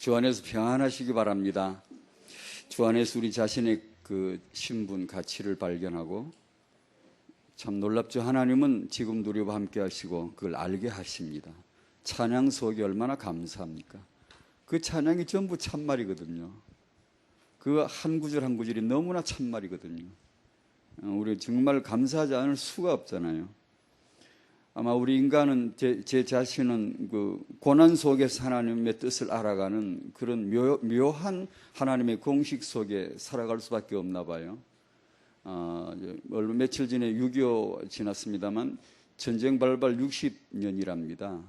주 안에서 평안하시기 바랍니다. 주 안에서 우리 자신의 그 신분, 가치를 발견하고 참 놀랍죠. 하나님은 지금도 우리와 함께 하시고 그걸 알게 하십니다. 찬양 속이 얼마나 감사합니까? 그 찬양이 전부 참말이거든요. 그 한 구절 한 구절이 너무나 참말이거든요. 우리 정말 감사하지 않을 수가 없잖아요. 아마 우리 인간은 제 자신은 그 고난 속에서 하나님의 뜻을 알아가는 그런 묘한 하나님의 공식 속에 살아갈 수밖에 없나 봐요. 얼마 며칠 전에 6.25 지났습니다만 전쟁 발발 60년이랍니다.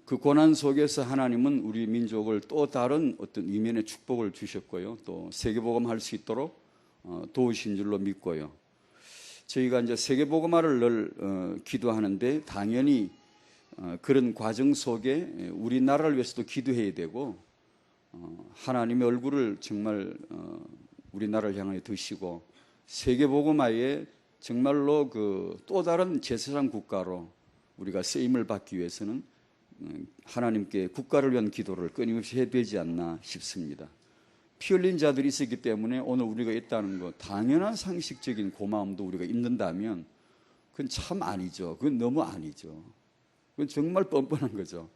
그 고난 속에서 하나님은 우리 민족을 또 다른 어떤 이면의 축복을 주셨고요. 또 세계복음할 수 있도록 도우신 줄로 믿고요. 저희가 이제 세계복음화를 늘 기도하는데 당연히 그런 과정 속에 우리나라를 위해서도 기도해야 되고 하나님의 얼굴을 정말 우리나라를 향하여 드시고 세계복음화에 정말로 그 또 다른 제사장 국가로 우리가 쓰임을 받기 위해서는 하나님께 국가를 위한 기도를 끊임없이 해야 되지 않나 싶습니다. 피 흘린 자들이 있었기 때문에 오늘 우리가 있다는 것, 당연한 상식적인 고마움도 우리가 있는다면 그건 참 아니죠. 그건 너무 아니죠. 그건 정말 뻔뻔한 거죠.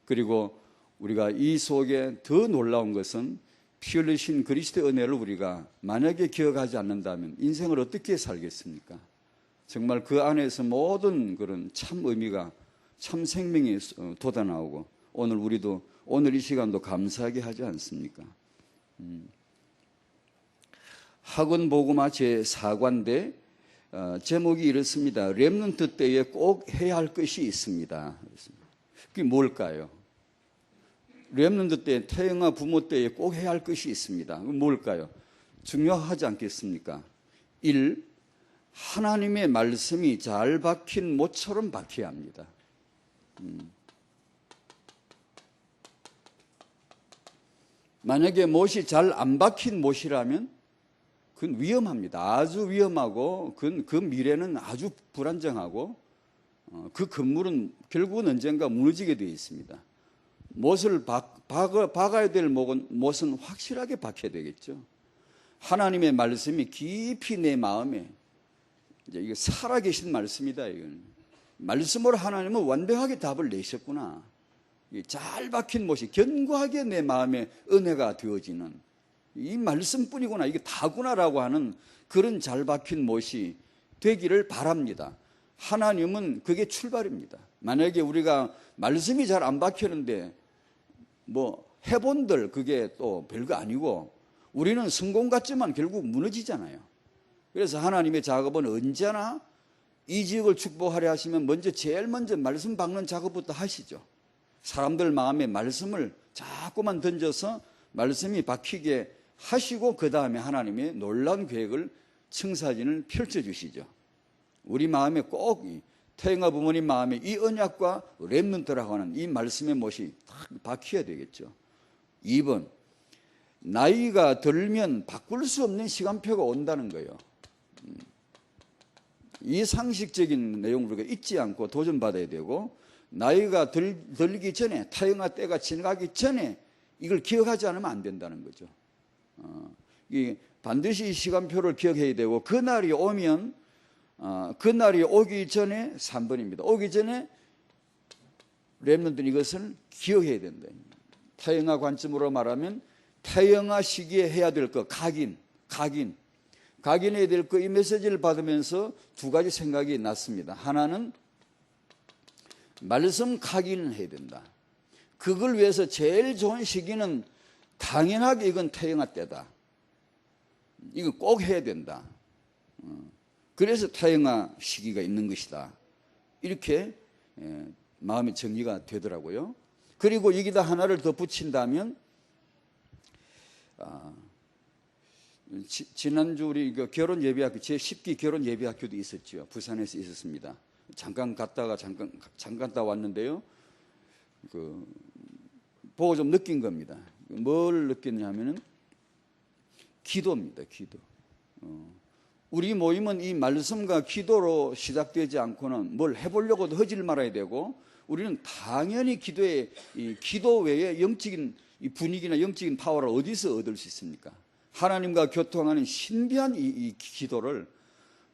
그리고 우리가 이 속에 더 놀라운 것은 피 흘리신 그리스도의 은혜를 우리가 만약에 기억하지 않는다면 인생을 어떻게 살겠습니까? 정말 그 안에서 모든 그런 참 의미가, 참 생명이 돋아나오고 오늘 우리도 오늘 이 시간도 감사하게 하지 않습니까? 학원 복음화 제4관데 제목이 이렇습니다. 렘넌트 때에 꼭 해야 할 것이 있습니다. 그게 뭘까요? 렘넌트 때, 태영아 부모 때에 꼭 해야 할 것이 있습니다. 뭘까요? 중요하지 않겠습니까? 1. 하나님의 말씀이 잘 박힌 못처럼 박혀야 합니다. 만약에 못이 잘 안 박힌 못이라면 그건 위험합니다. 아주 위험하고 그 미래는 아주 불안정하고 그 건물은 결국은 언젠가 무너지게 되어 있습니다. 못을 박아야 될 못은 확실하게 박혀야 되겠죠. 하나님의 말씀이 깊이 내 마음에 이제 이게 살아계신 말씀이다. 이건 말씀으로 하나님은 완벽하게 답을 내셨구나. 잘 박힌 못이 견고하게 내 마음에 은혜가 되어지는 이 말씀뿐이구나, 이게 다구나라고 하는 그런 잘 박힌 못이 되기를 바랍니다. 하나님은 그게 출발입니다. 만약에 우리가 말씀이 잘 안 박히는데 뭐 해본들 그게 또 별거 아니고 우리는 성공 같지만 결국 무너지잖아요. 그래서 하나님의 작업은 언제나 이 지역을 축복하려 하시면 제일 먼저 말씀 박는 작업부터 하시죠. 사람들 마음에 말씀을 자꾸만 던져서 말씀이 박히게 하시고 그 다음에 하나님의 놀라운 계획을 청사진을 펼쳐주시죠. 우리 마음에 꼭 태영아 부모님 마음에 이 언약과 렘넌트라고 하는 이 말씀의 못이 딱 박혀야 되겠죠. 2번, 나이가 들면 바꿀 수 없는 시간표가 온다는 거예요. 이 상식적인 내용을 우리가 잊지 않고 도전받아야 되고 나이가 들기 전에 태영아 때가 지나가기 전에 이걸 기억하지 않으면 안 된다는 거죠. 반드시 이 시간표를 기억해야 되고 그날이 오면 그날이 오기 전에 3번입니다. 오기 전에 렘넌트는 이것을 기억해야 된다. 태영아 관점으로 말하면 태영아 시기에 해야 될 것, 각인해야 될 것, 이 메시지를 받으면서 두 가지 생각이 났습니다. 하나는 말씀 각인을 해야 된다. 그걸 위해서 제일 좋은 시기는 당연하게 이건 태영아 때다. 이거 꼭 해야 된다. 그래서 태영아 시기가 있는 것이다. 이렇게 마음의 정리가 되더라고요. 그리고 여기다 하나를 더 붙인다면 지난주 우리 결혼 예비학교 제10기 결혼 예비학교도 있었죠. 부산에서 있었습니다. 잠깐 갔다 왔는데요. 보고 좀 느낀 겁니다. 뭘 느꼈냐면은 기도입니다. 기도. 우리 모임은 이 말씀과 기도로 시작되지 않고는 뭘 해보려고도 하질 말아야 되고 우리는 당연히 기도 외에 영적인 이 분위기나 영적인 파워를 어디서 얻을 수 있습니까? 하나님과 교통하는 신비한 이 기도를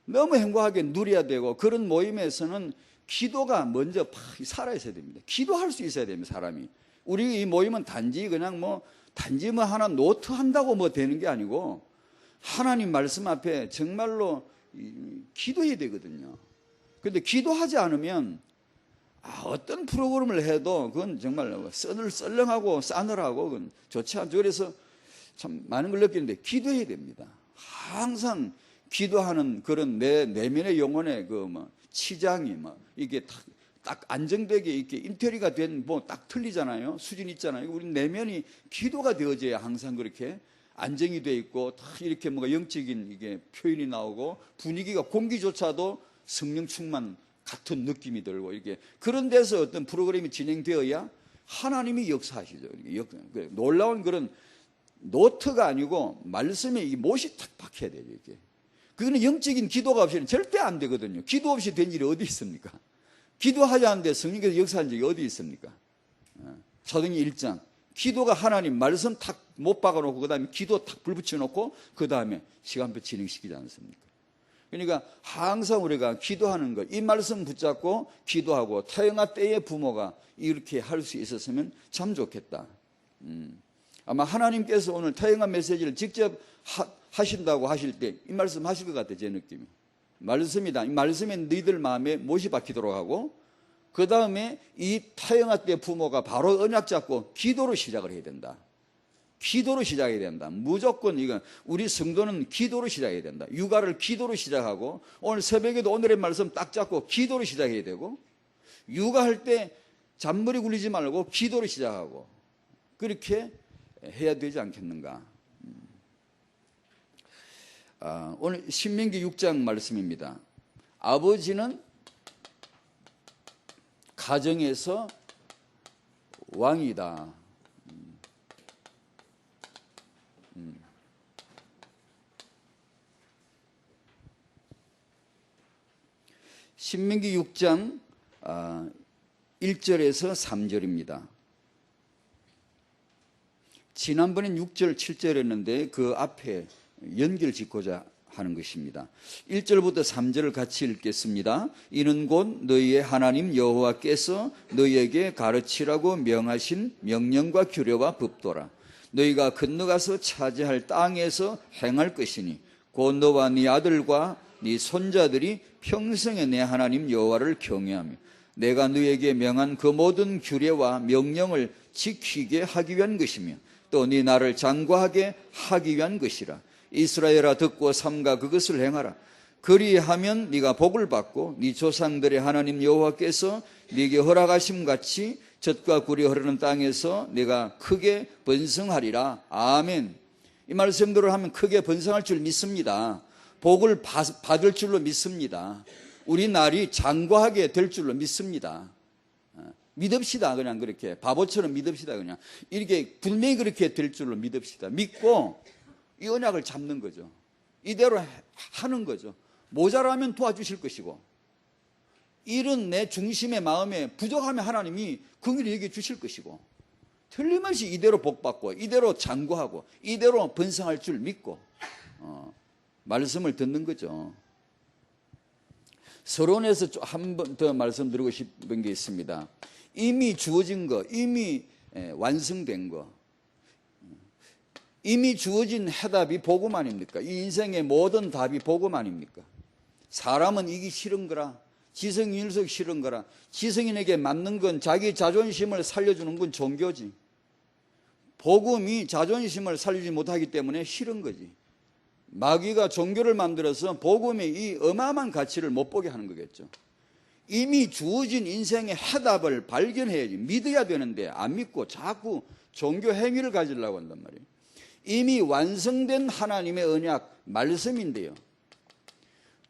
너무 행복하게 누려야 되고, 그런 모임에서는 기도가 먼저 살아있어야 됩니다. 기도할 수 있어야 됩니다, 사람이. 우리 이 모임은 단지 하나 노트 한다고 되는 게 아니고, 하나님 말씀 앞에 정말로 기도해야 되거든요. 근데 기도하지 않으면 어떤 프로그램을 해도 그건 정말 썰렁하고 싸늘하고 그건 좋지 않죠. 그래서 참 많은 걸 느끼는데 기도해야 됩니다. 항상 기도하는 그런 내 내면의 영혼의 치장이 이게 딱 안정되게 이렇게 인테리어가 된 딱 틀리잖아요. 수준이 있잖아요. 우리 내면이 기도가 되어져야 항상 그렇게 안정이 돼 있고, 딱 이렇게 영적인 이게 표현이 나오고, 분위기가 공기조차도 성령 충만 같은 느낌이 들고, 이렇게 그런 데서 어떤 프로그램이 진행되어야 하나님이 역사하시죠. 놀라운 그런 노트가 아니고 말씀에 이 못이 탁 박혀야 돼요. 이게 그거는 영적인 기도가 없이는 절대 안 되거든요. 기도 없이 된 일이 어디 있습니까? 기도하지 않는데 성령께서 역사한 적이 어디 있습니까? 사도행전 1장 기도가 하나님 말씀 탁 못 박아놓고 그 다음에 기도 탁 불 붙여놓고 그 다음에 시간표 진행시키지 않습니까? 그러니까 항상 우리가 기도하는 것, 이 말씀 붙잡고 기도하고, 태영아 때의 부모가 이렇게 할 수 있었으면 참 좋겠다. 아마 하나님께서 오늘 태영아 메시지를 직접 하신다고 하실 때 이 말씀 하실 것 같아요. 제 느낌이. 말씀이다. 이 말씀에 너희들 마음에 못이 박히도록 하고, 그 다음에 이 태영아 때 부모가 바로 언약 잡고 기도로 시작을 해야 된다. 기도로 시작해야 된다. 무조건 이건 우리 성도는 기도로 시작해야 된다. 육아를 기도로 시작하고, 오늘 새벽에도 오늘의 말씀 딱 잡고 기도로 시작해야 되고, 육아할 때 잔머리 굴리지 말고 기도로 시작하고, 그렇게 해야 되지 않겠는가. 오늘 신명기 6장 말씀입니다. 아버지는 가정에서 왕이다. 신명기 6장 1절에서 3절입니다. 지난번엔 6절, 7절 했는데 그 앞에 연결 짓고자 하는 것입니다. 1절부터 3절을 같이 읽겠습니다. 이는 곧 너희의 하나님 여호와께서 너희에게 가르치라고 명하신 명령과 규례와 법도라. 너희가 건너가서 차지할 땅에서 행할 것이니 곧 너와 네 아들과 네 손자들이 평생에 내 하나님 여호와를 경외하며 내가 너희에게 명한 그 모든 규례와 명령을 지키게 하기 위한 것이며 또 네 나를 장구하게 하기 위한 것이라. 이스라엘아 듣고 삼가 그것을 행하라. 그리하면 네가 복을 받고 네 조상들의 하나님 여호와께서 네게 허락하심 같이 젖과 꿀이 흐르는 땅에서 네가 크게 번성하리라. 아멘. 이 말씀대로 하면 크게 번성할 줄 믿습니다. 복을 받을 줄로 믿습니다. 우리 날이 장구하게 될 줄로 믿습니다. 믿읍시다. 그냥 그렇게 바보처럼 믿읍시다. 그냥 이렇게 분명히 그렇게 될 줄로 믿읍시다. 믿고 이 언약을 잡는 거죠. 이대로 하는 거죠. 모자라면 도와주실 것이고, 이런 내 중심의 마음에 부족하면 하나님이 긍휼히 여겨 주실 것이고, 틀림없이 이대로 복받고 이대로 장구하고 이대로 번성할 줄 믿고 말씀을 듣는 거죠. 서론에서 한 번 더 말씀드리고 싶은 게 있습니다. 이미 주어진 거, 이미 완성된 거, 이미 주어진 해답이 복음 아닙니까? 이 인생의 모든 답이 복음 아닙니까? 사람은 이기 싫은 거라, 지성인일석 싫은 거라, 지성인에게 맞는 건 자기 자존심을 살려주는 건 종교지. 복음이 자존심을 살리지 못하기 때문에 싫은 거지. 마귀가 종교를 만들어서 복음의 이 어마어마한 가치를 못 보게 하는 거겠죠. 이미 주어진 인생의 해답을 발견해야지. 믿어야 되는데 안 믿고 자꾸 종교 행위를 가지려고 한단 말이에요. 이미 완성된 하나님의 언약 말씀인데요,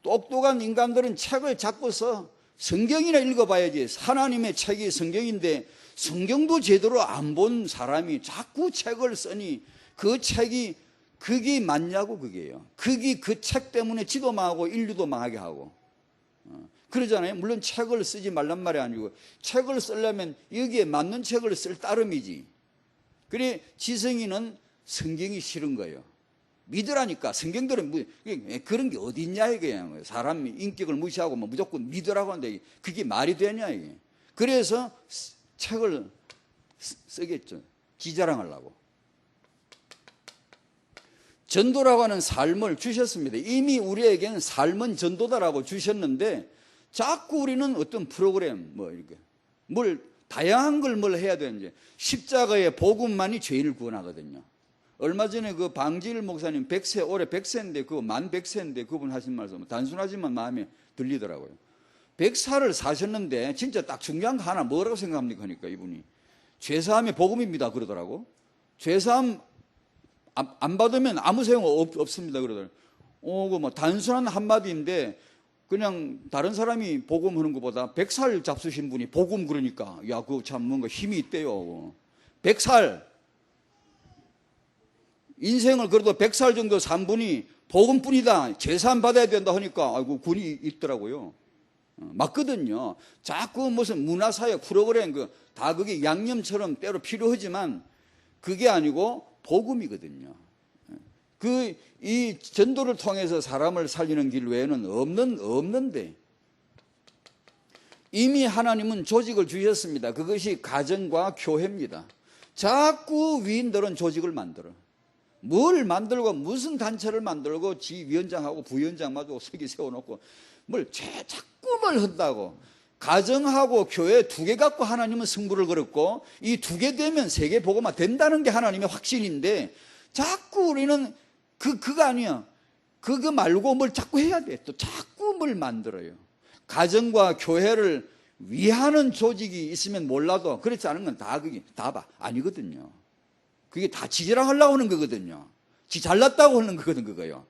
똑똑한 인간들은 책을 자꾸서 성경이나 읽어봐야지. 하나님의 책이 성경인데 성경도 제대로 안 본 사람이 자꾸 책을 쓰니 그 책이 그게 맞냐고. 그게요. 그게 그 책 때문에 지도 망하고 인류도 망하게 하고. 그러잖아요. 물론 책을 쓰지 말란 말이 아니고 책을 쓰려면 여기에 맞는 책을 쓸 따름이지. 그래 지성이는 성경이 싫은 거예요. 믿으라니까. 성경들은 그런 게 어디 있냐 이게. 사람 인격을 무시하고 뭐 무조건 믿으라고 하는데 그게 말이 되냐 이게. 그래서 책을 쓰겠죠. 지자랑하려고. 전도라고 하는 삶을 주셨습니다. 이미 우리에게는 삶은 전도다라고 주셨는데 자꾸 우리는 어떤 프로그램 이렇게 다양한 걸 해야 되는지. 십자가의 복음만이 죄인을 구원하거든요. 얼마 전에 그 방지일 목사님 올해 100세인데 만 100세인데 그분 하신 말씀 단순하지만 마음에 들리더라고요. 100살을 사셨는데 진짜 딱 중요한 거 하나 뭐라고 생각합니까? 그러니까 이분이 죄사함의 복음입니다 그러더라고. 죄사함 안 받으면 아무 소용 없습니다 그러더라고요. 단순한 한마디인데 그냥 다른 사람이 복음하는 것보다 100살 잡수신 분이 복음 그러니까 야 그거 참 뭔가 힘이 있대요. 100살 인생을 그래도 100살 정도 산 분이 복음뿐이다 제사함 받아야 된다 하니까 아이고 군이 있더라고요. 맞거든요. 자꾸 무슨 문화사회 프로그램 다 그게 양념처럼 때로 필요하지만 그게 아니고 복음이거든요. 이 전도를 통해서 사람을 살리는 길 외에는 없는데 이미 하나님은 조직을 주셨습니다. 그것이 가정과 교회입니다. 자꾸 위인들은 조직을 만들어. 뭘 만들고 무슨 단체를 만들고 지 위원장하고 부위원장마저 서기 세워놓고 자꾸 뭘 한다고. 가정하고 교회 두 개 갖고 하나님은 승부를 걸었고 이 두 개 되면 세계 복음화 된다는 게 하나님의 확신인데 자꾸 우리는 그거 아니야. 그거 말고 뭘 자꾸 해야 돼. 또 자꾸 뭘 만들어요. 가정과 교회를 위하는 조직이 있으면 몰라도 그렇지 않은 건 그게 다 아니거든요. 그게 다 지지랑하려고 하는 거거든요. 지 잘났다고 하는 거거든 그거요.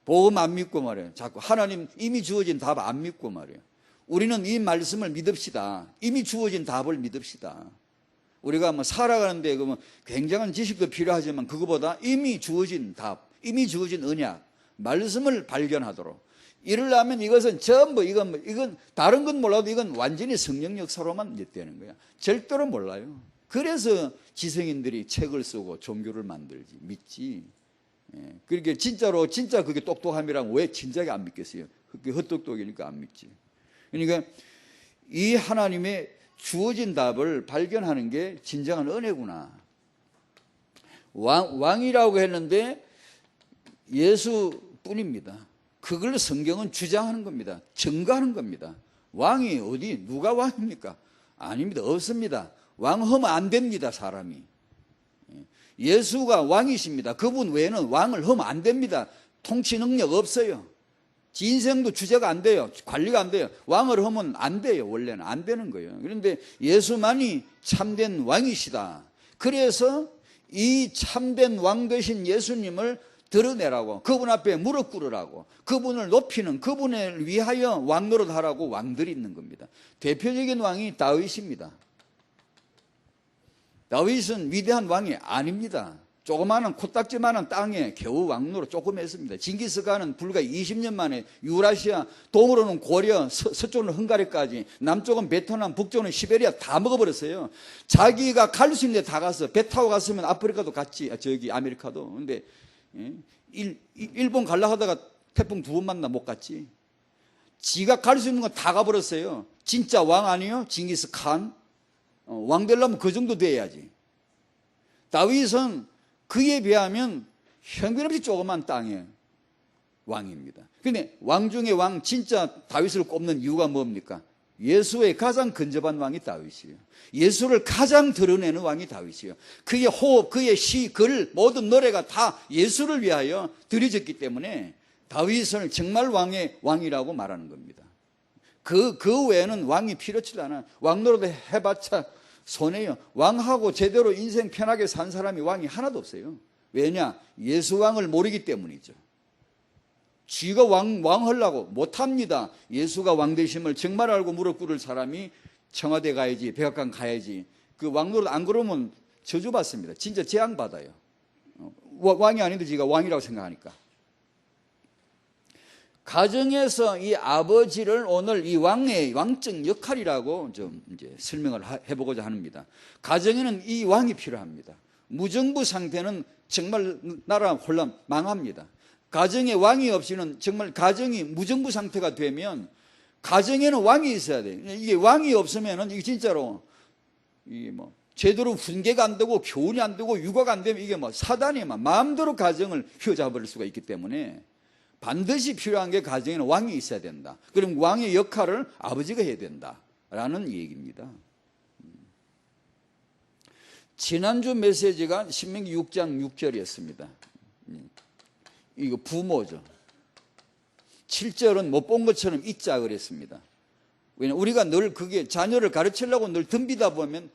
복음 안 믿고 말이에요. 자꾸 하나님 이미 주어진 답 안 믿고 말이에요. 우리는 이 말씀을 믿읍시다. 이미 주어진 답을 믿읍시다. 우리가 살아가는데 굉장한 지식도 필요하지만 그거보다 이미 주어진 답, 이미 주어진 언약, 말씀을 발견하도록. 이러려면 이것은 전부 이건 다른 건 몰라도 이건 완전히 성령 역사로만 되는 거야. 절대로 몰라요. 그래서 지성인들이 책을 쓰고 종교를 만들지 믿지. 그렇게 진짜 그게 똑똑함이라면 왜 진작에 안 믿겠어요? 그게 헛똑똑이니까 안 믿지. 그러니까 이 하나님의 주어진 답을 발견하는 게 진정한 은혜구나. 왕이라고 했는데 예수뿐입니다. 그걸 성경은 주장하는 겁니다. 증거하는 겁니다. 왕이 누가 왕입니까? 아닙니다. 없습니다. 왕하면 안 됩니다. 사람이. 예수가 왕이십니다. 그분 외에는 왕을 하면 안 됩니다. 통치 능력 없어요. 지 인생도 주제가 안 돼요. 관리가 안 돼요. 왕을 하면 안 돼요. 원래는 안 되는 거예요. 그런데 예수만이 참된 왕이시다. 그래서 이 참된 왕 되신 예수님을 드러내라고, 그분 앞에 무릎 꿇으라고, 그분을 높이는, 그분을 위하여 왕 노릇하라고 왕들이 있는 겁니다. 대표적인 왕이 다윗입니다. 다윗은 위대한 왕이 아닙니다. 조그마한 코딱지만한 땅에 겨우 왕노릇 조금 했습니다. 징기스칸은 불과 20년 만에 유라시아, 동으로는 고려, 서쪽은 헝가리까지, 남쪽은 베트남, 북쪽은 시베리아 다 먹어버렸어요. 자기가 갈 수 있는 데 다 가서 배 타고 갔으면 아프리카도 갔지, 아메리카도. 근데 일본 가려고 하다가 태풍 2번 만나 못 갔지. 지가 갈 수 있는 거 다 가버렸어요. 진짜 왕 아니에요? 징기스칸. 왕 되려면 그 정도 돼야지. 다윗은 그에 비하면 형편없이 조그만 땅의 왕입니다. 그런데 왕 중에 왕, 진짜 다윗을 꼽는 이유가 뭡니까? 예수의 가장 근접한 왕이 다윗이에요. 예수를 가장 드러내는 왕이 다윗이에요. 그의 호흡, 그의 시, 글, 모든 노래가 다 예수를 위하여 드려졌기 때문에 다윗을 정말 왕이라고 말하는 겁니다. 그 외에는 왕이 필요치 않아. 왕노릇 해봤자 손해요. 왕하고 제대로 인생 편하게 산 사람이 왕이 하나도 없어요. 왜냐? 예수 왕을 모르기 때문이죠. 쥐가 왕하려고 못합니다. 예수가 왕 되심을 정말 알고 무릎 꿇을 사람이 청와대 가야지, 백악관 가야지. 그 왕노릇 안 그러면 저주받습니다. 진짜 재앙받아요. 왕이 아닌데 지가 왕이라고 생각하니까. 가정에서 이 아버지를 오늘 이 왕의 왕적 역할이라고 좀 이제 설명을 해보고자 합니다. 가정에는 이 왕이 필요합니다. 무정부 상태는 정말 나라 혼란 망합니다. 가정에 왕이 없이는 정말 가정이 무정부 상태가 되면 가정에는 왕이 있어야 돼요. 이게 왕이 없으면은 이게 진짜로 이게 뭐 제대로 훈계가 안 되고 교훈이 안 되고 육아가 안 되면 이게 뭐 사단이 막 마음대로 가정을 휘어잡을 수가 있기 때문에 반드시 필요한 게 가정에는 왕이 있어야 된다. 그럼 왕의 역할을 아버지가 해야 된다라는 얘기입니다. 지난주 메시지가 신명기 6장 6절이었습니다. 이거 부모죠. 7절은 못 본 것처럼 잊자 그랬습니다. 왜냐하면 우리가 늘 그게 자녀를 가르치려고 늘 덤비다 보면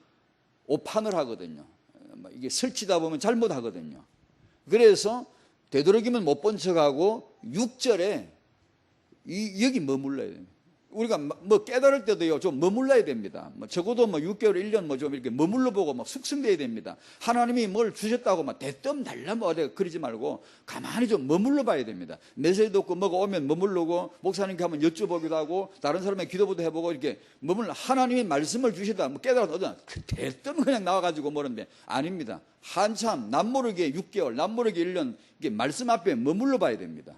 오판을 하거든요. 이게 설치다 보면 잘못하거든요. 그래서 되도록이면 못 본 척하고 6절에 여기 머물러야 돼요. 우리가 뭐 깨달을 때도요, 좀 머물러야 됩니다. 적어도 6개월, 1년 좀 이렇게 머물러 보고 막 숙성돼야 됩니다. 하나님이 뭘 주셨다고 막 대뜸 달라 그러지 말고 가만히 좀 머물러 봐야 됩니다. 메시지 듣고 뭐가 오면 머물르고 목사님께 한번 여쭤보기도 하고 다른 사람의 기도부터 해보고 이렇게 머물러 하나님이 말씀을 주시다 깨달아서 대뜸 그냥 나와가지고 뭐는데 아닙니다. 한참 남모르게 6개월, 남모르게 1년 이게 말씀 앞에 머물러 봐야 됩니다.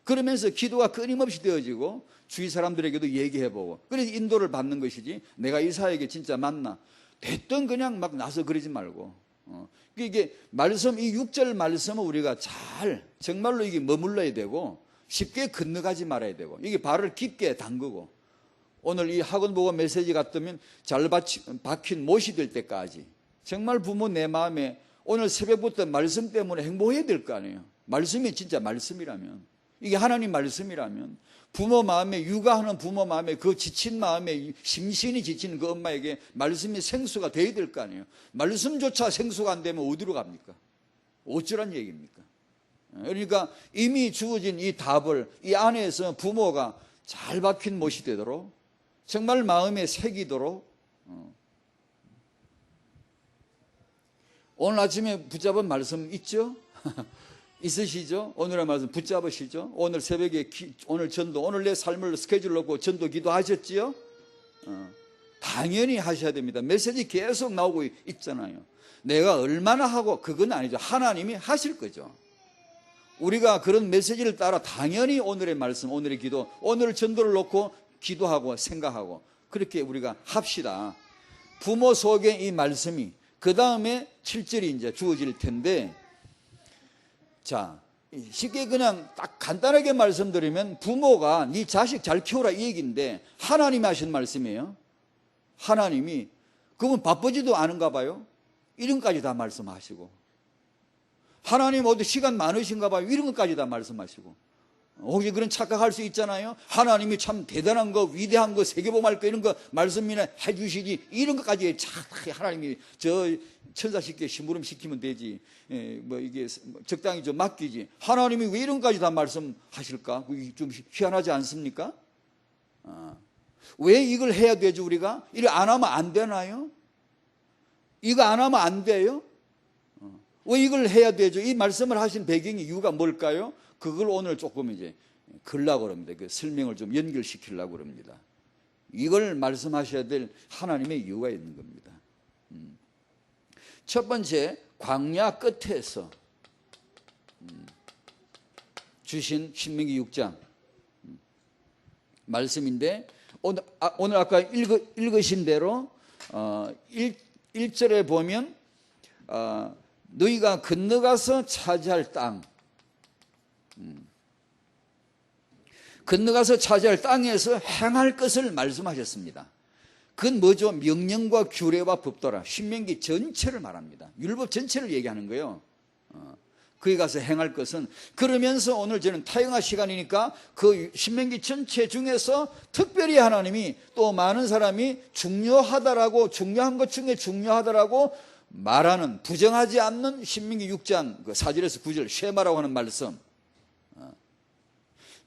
그러면서 기도가 끊임없이 되어지고 주위 사람들에게도 얘기해보고 그래서 인도를 받는 것이지 내가 이 사역에 진짜 맞나 됐든 그냥 막 나서 그러지 말고 이게 말씀 이 6절 말씀은 우리가 잘 정말로 이게 머물러야 되고 쉽게 건너가지 말아야 되고 이게 발을 깊게 담그고 오늘 이 학원보고 메시지 같으면 잘 박힌 못이 될 때까지 정말 부모 내 마음에 오늘 새벽부터 말씀 때문에 행복해야 될 거 아니에요. 말씀이 진짜 말씀이라면 이게 하나님 말씀이라면 부모 마음에 육아하는 부모 마음에 그 지친 마음에 심신이 지친 그 엄마에게 말씀이 생수가 돼야 될 거 아니에요. 말씀조차 생수가 안 되면 어디로 갑니까? 어쩌란 얘기입니까? 그러니까 이미 주어진 이 답을 이 안에서 부모가 잘 박힌 못이 되도록 정말 마음에 새기도록 오늘 아침에 붙잡은 말씀 있죠? 있으시죠? 오늘의 말씀 붙잡으시죠? 오늘 새벽에 오늘 전도 오늘 내 삶을 스케줄 놓고 전도 기도하셨지요? 당연히 하셔야 됩니다. 메시지 계속 나오고 있잖아요. 내가 얼마나 하고 그건 아니죠. 하나님이 하실 거죠. 우리가 그런 메시지를 따라 당연히 오늘의 말씀 오늘의 기도 오늘 전도를 놓고 기도하고 생각하고 그렇게 우리가 합시다. 부모 속에 이 말씀이 그 다음에 7절이 이제 주어질 텐데 자, 쉽게 그냥 딱 간단하게 말씀드리면 부모가 네 자식 잘 키워라 이 얘기인데 하나님이 하신 말씀이에요. 하나님이 그분 바쁘지도 않은가 봐요. 이런 것까지 다 말씀하시고 하나님 어디 시간 많으신가 봐요. 이런 것까지 다 말씀하시고 혹시 그런 착각할 수 있잖아요. 하나님이 참 대단한 거 위대한 거 세계복음할 거 이런 거 말씀이나 해주시지 이런 것까지 참 하나님이 저 천사시켜 심부름 시키면 되지 뭐 이게 적당히 좀 맡기지 하나님이 왜 이런 것까지 다 말씀하실까? 그게 좀 희한하지 않습니까? 왜 이걸 해야 되죠? 우리가 이걸 안 하면 안 되나요? 이거 안 하면 안 돼요? 왜 이걸 해야 되죠? 이 말씀을 하신 배경이 이유가 뭘까요? 그걸 오늘 조금 이제 걸라고 그럽니다. 그 설명을 좀 연결시키려고 그럽니다. 이걸 말씀하셔야 될 하나님의 이유가 있는 겁니다. 첫 번째, 광야 끝에서 주신 신명기 6장 말씀인데 오늘 아까 읽으신 대로 1절에 보면 너희가 건너가서 차지할 땅 건너가서 차지할 땅에서 행할 것을 말씀하셨습니다. 그건 뭐죠? 명령과 규례와 법도라. 신명기 전체를 말합니다. 율법 전체를 얘기하는 거예요. 거기 가서 행할 것은 그러면서 오늘 저는 타영화 시간이니까 그 신명기 전체 중에서 특별히 하나님이 또 많은 사람이 중요하다라고 중요한 것 중에 중요하다라고 말하는 부정하지 않는 신명기 6장 4절에서 9절 쉐마라고 하는 말씀.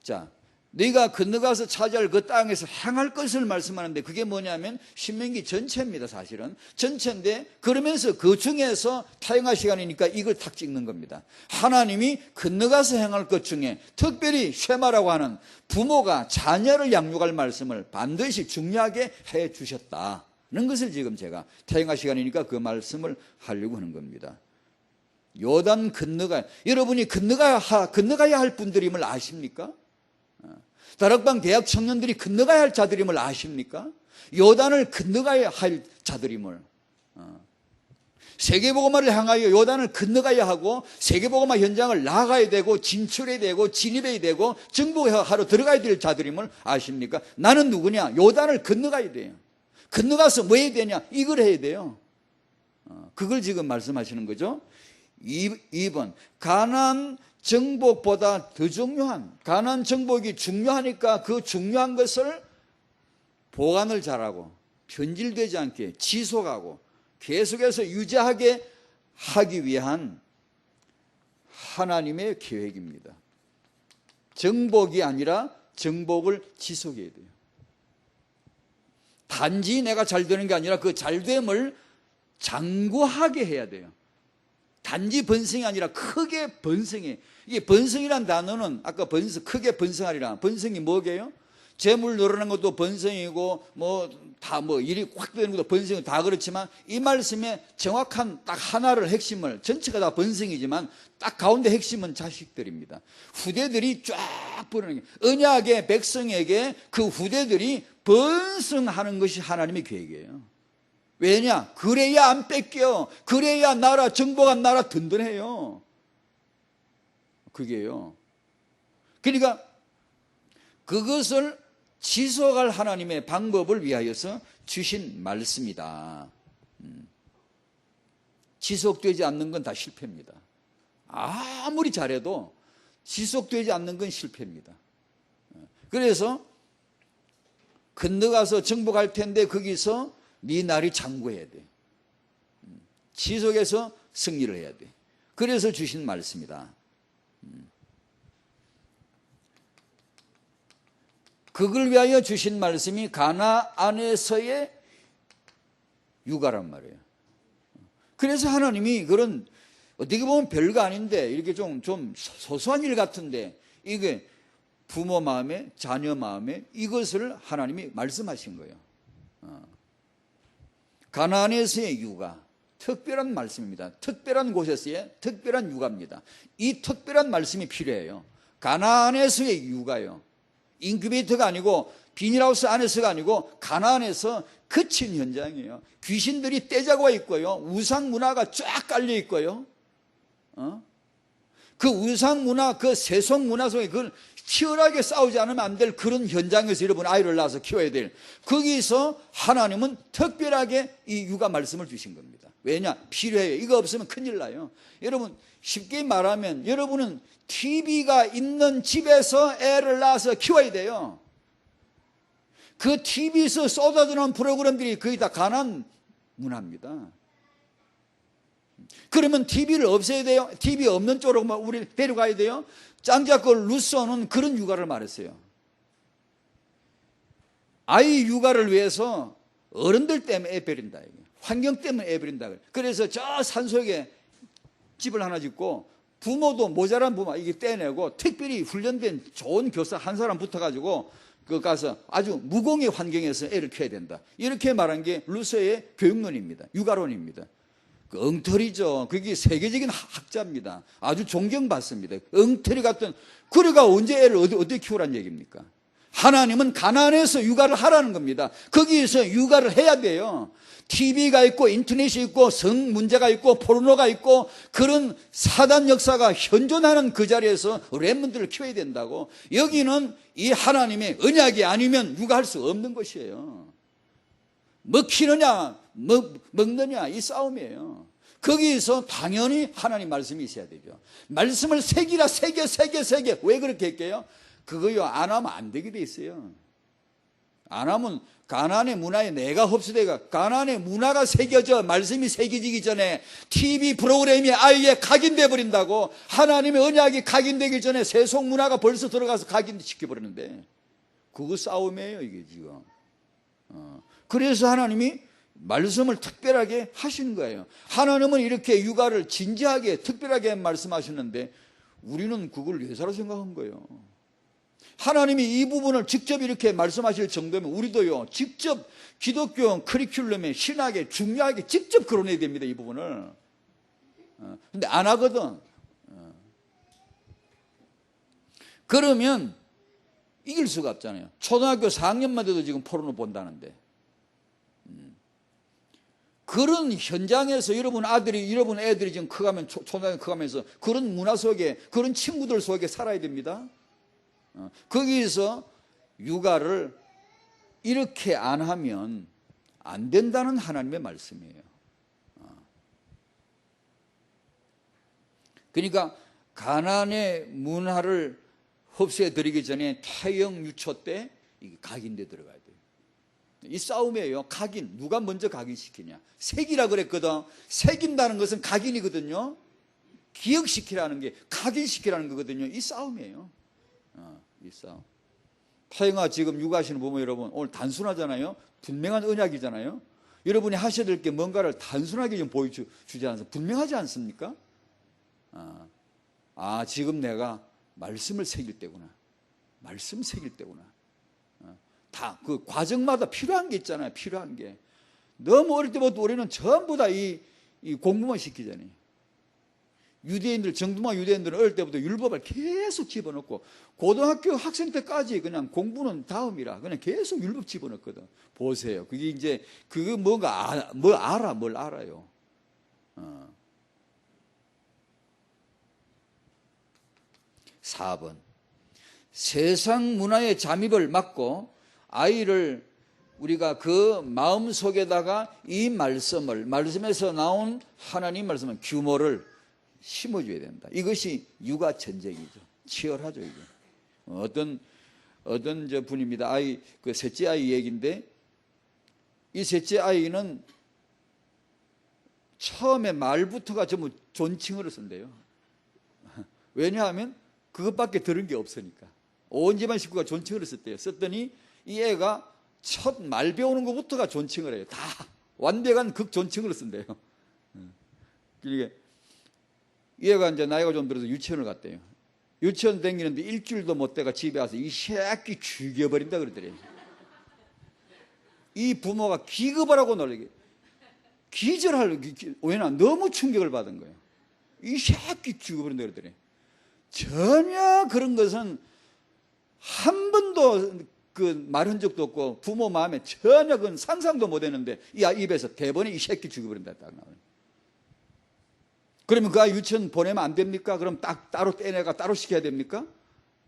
자, 네가 건너가서 차지할 그 땅에서 행할 것을 말씀하는데 그게 뭐냐면 신명기 전체입니다. 사실은 전체인데 그러면서 그 중에서 타영할 시간이니까 이걸 탁 찍는 겁니다. 하나님이 건너가서 행할 것 중에 특별히 쉐마라고 하는 부모가 자녀를 양육할 말씀을 반드시 중요하게 해 주셨다는 것을 지금 제가 타영할 시간이니까 그 말씀을 하려고 하는 겁니다. 요단 여러분이 건너가야 할 분들임을 아십니까? 다락방 대학 청년들이 건너가야 할 자들임을 아십니까? 요단을 건너가야 할 자들임을. 세계복음화를 향하여 요단을 건너가야 하고 세계복음화 현장을 나가야 되고 진출해야 되고 진입해야 되고 정복하러 들어가야 될 자들임을 아십니까? 나는 누구냐? 요단을 건너가야 돼요. 건너가서 뭐 해야 되냐? 이걸 해야 돼요. 그걸 지금 말씀하시는 거죠. 2번 가나안 정복보다 더 중요한, 가나안 정복이 중요하니까 그 중요한 것을 보관을 잘하고 변질되지 않게 지속하고 계속해서 유지하게 하기 위한 하나님의 계획입니다. 정복이 아니라 정복을 지속해야 돼요. 단지 내가 잘 되는 게 아니라 그 잘됨을 장구하게 해야 돼요. 단지 번성이 아니라 크게 번성해. 이게 번성이란 단어는 아까 크게 번성하리라. 번성이 뭐게요? 재물 늘어나는 것도 번성이고 일이 확 되는 것도 번성이고 다 그렇지만 이 말씀에 정확한 딱 하나를 핵심을 전체가 다 번성이지만 딱 가운데 핵심은 자식들입니다. 후대들이 쫙 부르는 게 언약의 백성에게 그 후대들이 번성하는 것이 하나님의 계획이에요. 왜냐? 그래야 안 뺏겨. 그래야 나라 정복한 나라 든든해요. 그게요. 그러니까 그것을 지속할 하나님의 방법을 위하여서 주신 말씀이다. 지속되지 않는 건 다 실패입니다. 아무리 잘해도 지속되지 않는 건 실패입니다. 그래서 건너가서 정복할 텐데 거기서 네 날이 장구해야 돼. 지속해서 승리를 해야 돼. 그래서 주신 말씀이다. 그걸 위하여 주신 말씀이 가나안에서의 육아란 말이에요. 그래서 하나님이 그런 어떻게 보면 별거 아닌데 이렇게 좀 소소한 일 같은데 이게 부모 마음에 자녀 마음에 이것을 하나님이 말씀하신 거예요. 가나안에서의 육아 특별한 말씀입니다. 특별한 곳에서의 특별한 육아입니다. 이 특별한 말씀이 필요해요. 가나안에서의 육아요. 인큐베이터가 아니고 비닐하우스 안에서가 아니고 가나안에서 거친 현장이에요. 귀신들이 떼자고가 있고요. 우상 문화가 쫙 깔려 있고요. 그 우상 문화, 그 세속 문화 속에 그걸 치열하게 싸우지 않으면 안 될 그런 현장에서 여러분 아이를 낳아서 키워야 될 거기서 하나님은 특별하게 이 육아 말씀을 주신 겁니다. 왜냐? 필요해요. 이거 없으면 큰일 나요. 여러분 쉽게 말하면 여러분은 TV가 있는 집에서 애를 낳아서 키워야 돼요. 그 TV에서 쏟아지는 프로그램들이 거의 다 가난 문화입니다. 그러면 TV를 없애야 돼요? TV 없는 쪽으로 우리 데려가야 돼요? 짱자골 루소는 그런 육아를 말했어요. 아이 육아를 위해서 어른들 때문에 애 버린다. 환경 때문에 애 버린다. 그래서 저 산속에 집을 하나 짓고 부모도 모자란 부모 이게 떼내고 특별히 훈련된 좋은 교사 한 사람 붙어가지고 그 가서 아주 무공의 환경에서 애를 키워야 된다. 이렇게 말한 게 루소의 교육론입니다. 육아론입니다. 그 엉터리죠. 그게 세계적인 학자입니다. 아주 존경받습니다. 엉터리 같은 그래가 언제 애를 어떻게 키우라는 얘기입니까? 하나님은 가나안에서 육아를 하라는 겁니다. 거기에서 육아를 해야 돼요. TV가 있고 인터넷이 있고 성 문제가 있고 포르노가 있고 그런 사단 역사가 현존하는 그 자리에서 렘넌트를 키워야 된다고. 여기는 이 하나님의 언약이 아니면 육아할 수 없는 것이에요. 먹히느냐 먹느냐 이 싸움이에요. 거기서 당연히 하나님 말씀이 있어야 되죠. 말씀을 새기라 새겨 왜 그렇게 할게요? 그거요 안 하면 안 되게 돼 있어요. 안 하면 가나안의 문화에 내가 흡수되가, 가나안의 문화가 새겨져, 말씀이 새겨지기 전에 TV 프로그램이 아예 각인돼 버린다고. 하나님의 언약이 각인되기 전에 세속 문화가 벌써 들어가서 각인시켜 버리는데, 그거 싸움이에요 이게 지금. 그래서 하나님이 말씀을 특별하게 하시는 거예요. 하나님은 이렇게 육아를 진지하게 특별하게 말씀하셨는데 우리는 그걸 예사로 생각한 거예요. 하나님이 이 부분을 직접 이렇게 말씀하실 정도면 우리도요, 직접 기독교 커리큘럼에, 신학에 중요하게 직접 거론해야 됩니다, 이 부분을. 근데 안 하거든. 그러면 이길 수가 없잖아요. 초등학교 4학년만 돼도 지금 포르노 본다는데. 그런 현장에서 여러분 애들이 지금 커가면, 초등학교 커가면서 그런 문화 속에, 그런 친구들 속에 살아야 됩니다. 거기서 육아를 이렇게 안 하면 안 된다는 하나님의 말씀이에요. 그러니까 가나안의 문화를 흡수해드리기 전에 태영 유초 때 각인돼 들어가야 돼요. 이 싸움이에요. 각인. 누가 먼저 각인시키냐. 색이라 그랬거든. 색인다는 것은 각인이거든요. 기억시키라는 게 각인시키라는 거거든요. 이 싸움이에요. 이 싸움. 태영아 지금 육아하시는 부모 여러분, 오늘 단순하잖아요. 분명한 언약이잖아요. 여러분이 하셔야 될 게 뭔가를 단순하게 좀 보여주지 않아서 분명하지 않습니까? 지금 내가 말씀을 새길 때구나. 말씀 새길 때구나. 다 그 과정마다 필요한 게 있잖아요. 필요한 게. 너무 어릴 때부터 우리는 전부 다 이 공부만 시키잖아요. 유대인들, 정통한 유대인들은 어릴 때부터 율법을 계속 집어넣고 고등학교 학생 때까지 그냥 공부는 다음이라 그냥 계속 율법 집어넣거든. 보세요. 그게 이제 그게 뭔가 뭘 알아요. 4번. 세상 문화의 잠입을 막고 아이를 우리가 그 마음 속에다가 이 말씀에서 나온 하나님 말씀은 규모를 심어줘야 된다. 이것이 육아 전쟁이죠. 치열하죠, 이게. 어떤 저 분입니다. 그 셋째 아이 얘기인데, 이 셋째 아이는 처음에 말부터가 전부 존칭어를 쓴대요. 왜냐하면 그것밖에 들은 게 없으니까. 온 집안 식구가 존칭어를 썼대요. 썼더니 이 애가 첫 말 배우는 것부터가 존칭을 해요. 다 완벽한 극존칭어를 쓴대요. 그러니까 이 애가 이제 나이가 좀 들어서 유치원을 갔대요. 유치원 다니는데 일주일도 못 돼가 집에 와서 이 새끼 죽여버린다 그러더래요. 이 부모가 기겁을 하고 놀라게 왜냐면 너무 충격을 받은 거예요. 이 새끼 죽여버린다 그러더래요. 전혀 그런 것은 한 번도 그 말한 적도 없고 부모 마음에 전혀 그건 상상도 못 했는데 이 아이 입에서 대번에 이 새끼 죽여버린다 딱 나와요. 그러면 그 아이 유치원 보내면 안 됩니까? 그럼 따로 떼내가 따로 시켜야 됩니까?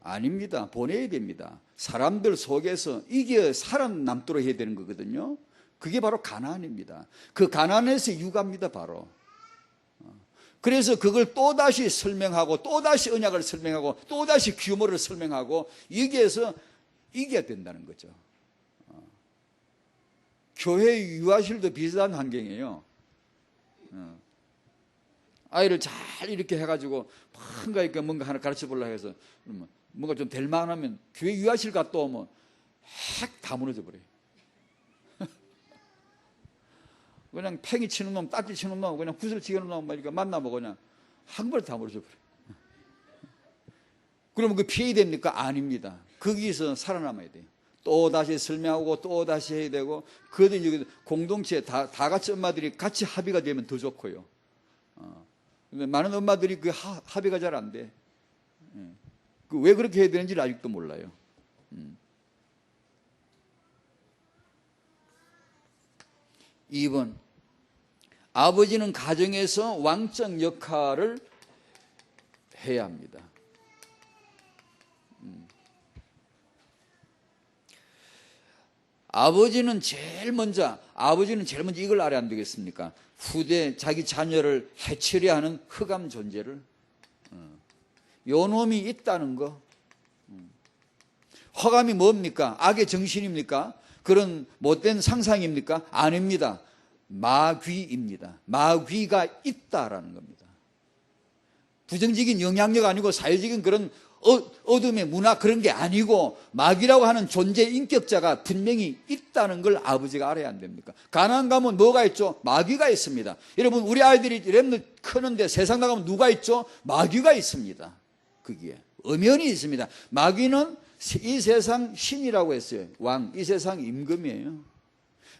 아닙니다. 보내야 됩니다. 사람들 속에서 이게 살아남도록 해야 되는 거거든요. 그게 바로 가나안입니다. 그 가나안에서 육아입니다, 바로. 그래서 그걸 또다시 설명하고 또다시 언약을 설명하고 또다시 규모를 설명하고 여기에서 이겨야 된다는 거죠. 교회 유아실도 비슷한 환경이에요. 아이를 잘 이렇게 해가지고 뭔가 하나 가르쳐 보려고 해서 뭔가 좀 될 만하면 교회 유아실 갔다 오면 핵 다 무너져 버려요. 그냥 팽이 치는 놈, 딱지 치는 놈, 그냥 구슬 치는 놈 만나보고 그냥 한 번에 다 무너져 버려요. 그러면 그 피해야 됩니까? 아닙니다. 거기서 살아남아야 돼요. 또 다시 설명하고 또 다시 해야 되고, 그것도 이제 공동체 다 같이 엄마들이 같이 합의가 되면 더 좋고요. 근데 많은 엄마들이 그 합의가 잘 안 돼. 왜 그렇게 해야 되는지 아직도 몰라요. 2번. 아버지는 가정에서 왕적 역할을 해야 합니다. 아버지는 제일 먼저 이걸 알아야 안 되겠습니까? 후대 자기 자녀를 해치려 하는 흑암 존재를, 요 놈이 있다는 거. 흑암이 뭡니까? 악의 정신입니까? 그런 못된 상상입니까? 아닙니다. 마귀입니다. 마귀가 있다라는 겁니다. 부정적인 영향력 아니고 사회적인 그런 어둠의 문화 그런 게 아니고 마귀라고 하는 존재 인격자가 분명히 있다는 걸 아버지가 알아야 안 됩니까? 가나안 가면 뭐가 있죠? 마귀가 있습니다. 여러분 우리 아이들이 랩는 크는데 세상 나가면 누가 있죠? 마귀가 있습니다. 거기에 엄연히 있습니다. 마귀는 이 세상 신이라고 했어요. 왕, 이 세상 임금이에요.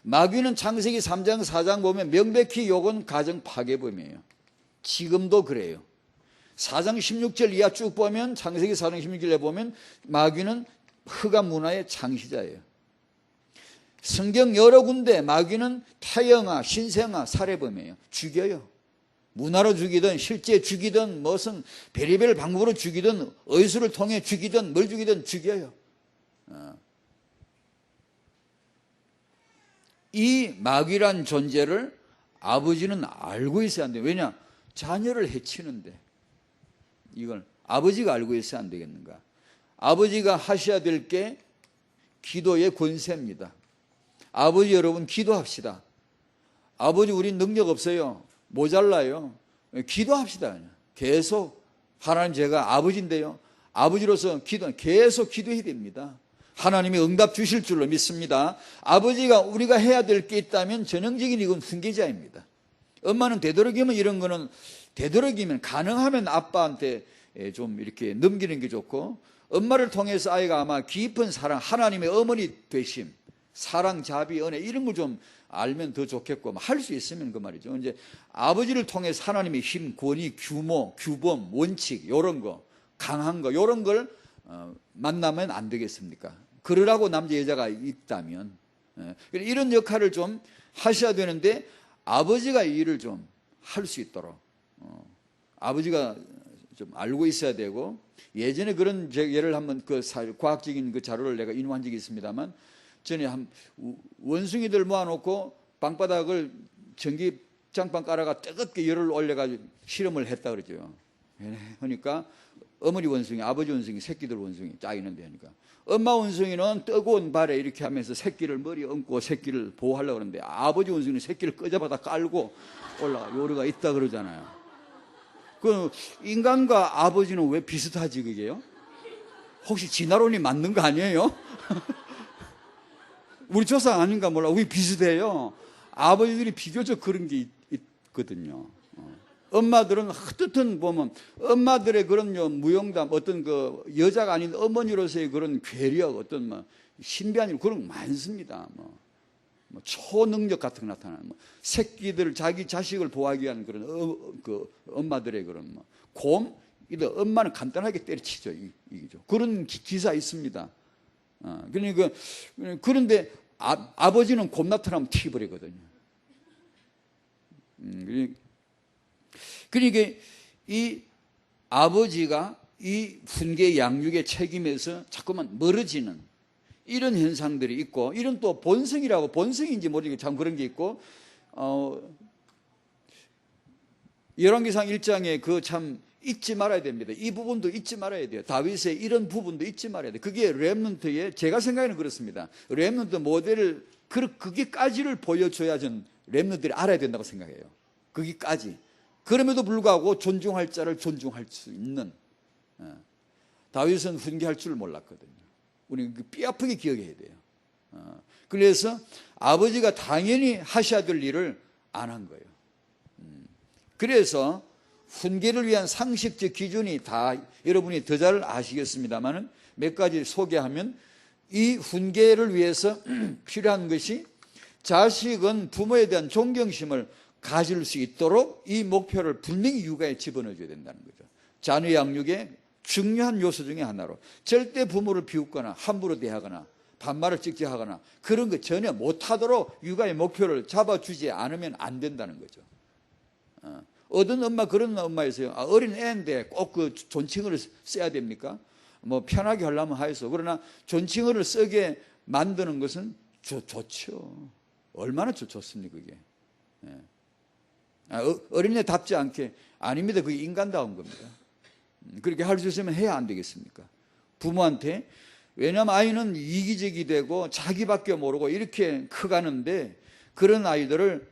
마귀는 창세기 3장 4장 보면 명백히 욕은 가정 파괴범이에요. 지금도 그래요. 4장 16절 이하 쭉 보면 창세기 4장 16절에 보면 마귀는 흑암 문화의 창시자예요. 성경 여러 군데 마귀는 태영아, 신생아, 살해범이에요. 죽여요. 문화로 죽이든 실제 죽이든 무슨 별의별 방법으로 죽이든 의술을 통해 죽이든 뭘 죽이든 죽여요. 이 마귀란 존재를 아버지는 알고 있어야 안 돼요. 왜냐? 자녀를 해치는데. 이걸 아버지가 알고 있어야 안 되겠는가? 아버지가 하셔야 될 게 기도의 권세입니다. 아버지 여러분 기도합시다. 아버지 우린 능력 없어요. 모자라요. 기도합시다. 계속 하나님 제가 아버지인데요. 아버지로서 계속 기도해야 됩니다. 하나님이 응답 주실 줄로 믿습니다. 아버지가 우리가 해야 될 게 있다면 전형적인 이건 훈계자입니다. 엄마는 되도록이면 이런 거는 되도록이면 가능하면 아빠한테 좀 이렇게 넘기는 게 좋고 엄마를 통해서 아이가 아마 깊은 사랑, 하나님의 어머니 되심, 사랑, 자비, 은혜 이런 걸 좀 알면 더 좋겠고 할 수 있으면 그 말이죠. 이제 아버지를 통해서 하나님의 힘, 권위, 규모, 규범, 원칙 이런 거, 강한 거 이런 걸 만나면 안 되겠습니까? 그러라고 남자 여자가 있다면 이런 역할을 좀 하셔야 되는데 아버지가 이 일을 좀 할 수 있도록 아버지가 좀 알고 있어야 되고 예전에 그런 예를 한번 그 과학적인 그 자료를 내가 인용한 적이 있습니다만 전에 한 원숭이들 모아놓고 방바닥을 전기장판 깔아가 뜨겁게 열을 올려가지고 실험을 했다 그러죠. 그러니까 어머니 원숭이, 아버지 원숭이, 새끼들 원숭이 쫙 있는데 하니까 엄마 원숭이는 뜨거운 발에 이렇게 하면서 새끼를 머리에 얹고 새끼를 보호하려고 그러는데 아버지 원숭이는 새끼를 끄자마자 깔고 올라가 요리가 있다 그러잖아요. 그 인간과 아버지는 왜 비슷하지 그게요? 혹시 진화론이 맞는 거 아니에요? 우리 조상 아닌가 몰라. 왜 비슷해요? 아버지들이 비교적 그런 게 있거든요. 엄마들은 헛뜻한 보면 엄마들의 그런 무용담 어떤 그 여자가 아닌 어머니로서의 그런 괴력 어떤 뭐 신비한 일 그런 거 많습니다. 뭐 초능력 같은 거 나타나는 새끼들 자기 자식을 보호하기 위한 그런 그 엄마들의 그런 곰 이들 엄마는 간단하게 때려치죠. 이기죠. 그런 기사 있습니다. 그러니까 그런데 아버지는 곰 나타나면 튀어버리거든요. 그러니까 이 아버지가 이 훈계 양육의 책임에서 자꾸만 멀어지는 이런 현상들이 있고 이런 또 본성이라고 본성인지 모르겠지만 참 그런 게 있고 열왕기상 1장에 그 참 잊지 말아야 됩니다. 이 부분도 잊지 말아야 돼요. 다윗의 이런 부분도 잊지 말아야 돼요. 그게 렘넌트의 제가 생각에는 그렇습니다. 렘넌트 모델을 그게까지를 보여줘야 전 렘넌트들이 알아야 된다고 생각해요. 거기까지. 그럼에도 불구하고 존중할 자를 존중할 수 있는 다윗은 훈계할 줄 몰랐거든요. 우리는 뼈 아프게 기억해야 돼요. 그래서 아버지가 당연히 하셔야 될 일을 안 한 거예요. 그래서 훈계를 위한 상식적 기준이 다 여러분이 더 잘 아시겠습니다만 몇 가지 소개하면 이 훈계를 위해서 필요한 것이 자식은 부모에 대한 존경심을 가질 수 있도록 이 목표를 분명히 육아에 집어넣어줘야 된다는 거죠. 자녀 양육의 중요한 요소 중에 하나로 절대 부모를 비웃거나 함부로 대하거나 반말을 찍찍하거나 그런 거 전혀 못하도록 육아의 목표를 잡아주지 않으면 안 된다는 거죠. 어떤 엄마 그런 엄마 있어요. 어린 애인데 꼭 그 존칭어를 써야 됩니까? 뭐 편하게 하려면 하여서 그러나 존칭어를 쓰게 만드는 것은 좋죠. 얼마나 좋습니까 그게. 어린애답지 않게 아닙니다. 그게 인간다운 겁니다. 그렇게 할 수 있으면 해야 안 되겠습니까? 부모한테 왜냐하면 아이는 이기적이 되고 자기밖에 모르고 이렇게 커가는데, 그런 아이들을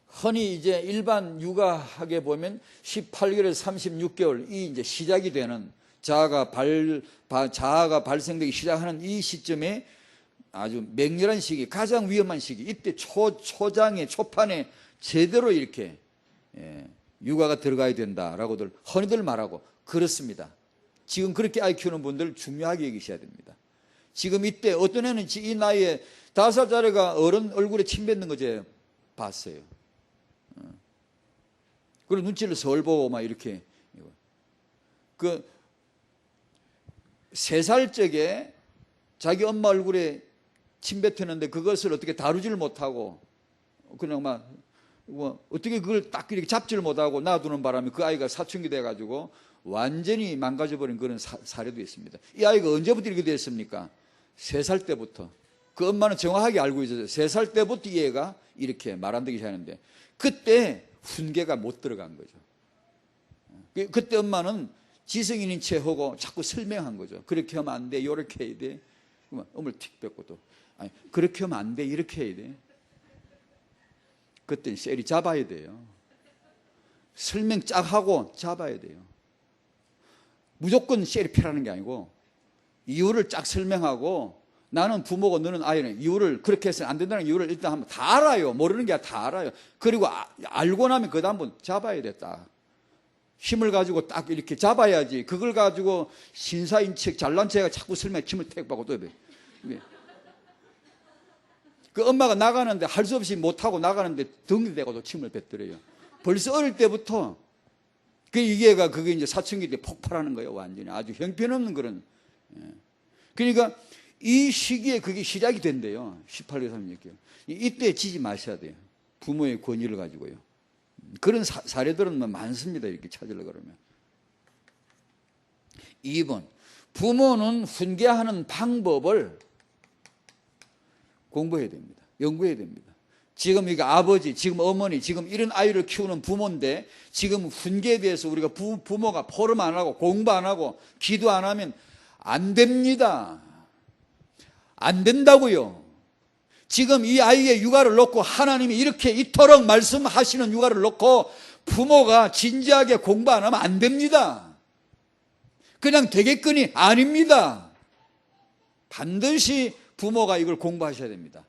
흔히 이제 일반 육아학에 보면 18개월에서 36개월, 이 이제 시작이 되는 자아가 발생되기 시작하는 이 시점에 아주 맹렬한 시기, 가장 위험한 시기, 이때 초장에 초판에 제대로 이렇게 육아가 들어가야 된다라고들 흔히들 말하고 그렇습니다. 지금 그렇게 아이 키우는 분들 중요하게 여기셔야 됩니다. 지금 이때 어떤 애는 이 나이에 5살짜리가 어른 얼굴에 침 뱉는 거 제가 봤어요. 그리고 눈치를 서울 보고 막 이렇게. 3살 적에 자기 엄마 얼굴에 침 뱉었는데 그것을 어떻게 다루지를 못하고 그냥 막 어떻게 그걸 딱 이렇게 잡지를 못하고 놔두는 바람에 그 아이가 사춘기 돼가지고 완전히 망가져버린 그런 사례도 있습니다. 이 아이가 언제부터 이렇게 됐습니까? 3살 때부터. 그 엄마는 정확하게 알고 있었어요. 3살 때부터 이 애가 이렇게 말 안 되기 시작하는데 그때 훈계가 못 들어간 거죠. 그때 엄마는 지성인인 채 하고 자꾸 설명한 거죠. 그렇게 하면 안 돼, 이렇게 해야 돼. 엄을 틱 뺏고 또 아니, 그렇게 하면 안 돼, 이렇게 해야 돼. 그때 셀이 잡아야 돼요. 설명 쫙 하고 잡아야 돼요. 무조건 셀이 피라는 게 아니고 이유를 쫙 설명하고, 나는 부모고 너는 아이는 이유를 그렇게 해서는 안 된다는 이유를 일단 한번 다 알아요. 모르는 게 다 알아요. 그리고 알고 나면 그 다음번 잡아야 돼. 딱 힘을 가지고 딱 이렇게 잡아야지. 그걸 가지고 신사인 척 잘난 척가 자꾸 설명에 침을 택 받고 또 그 엄마가 나가는데 할 수 없이 못하고 나가는데 등이 대고도 침을 뱉더래요. 벌써 어릴 때부터 그게 이제 사춘기 때 폭발하는 거예요. 완전히 아주 형편없는 그런. 그러니까 이 시기에 그게 시작이 된대요. 18개월, 36개월. 이때 지지 마셔야 돼요. 부모의 권위를 가지고요. 그런 사례들은 많습니다. 이렇게 찾으려고 그러면. 2번, 부모는 훈계하는 방법을 공부해야 됩니다. 연구해야 됩니다. 지금 이게 아버지, 지금 어머니, 지금 이런 아이를 키우는 부모인데 지금 훈계에 대해서 우리가 부모가 포럼 안 하고 공부 안 하고 기도 안 하면 안 됩니다. 안 된다고요. 지금 이 아이의 육아를 놓고 하나님이 이렇게 이토록 말씀하시는 육아를 놓고 부모가 진지하게 공부 안 하면 안 됩니다. 그냥 되겠거니 아닙니다. 반드시 부모가 이걸 공부하셔야 됩니다.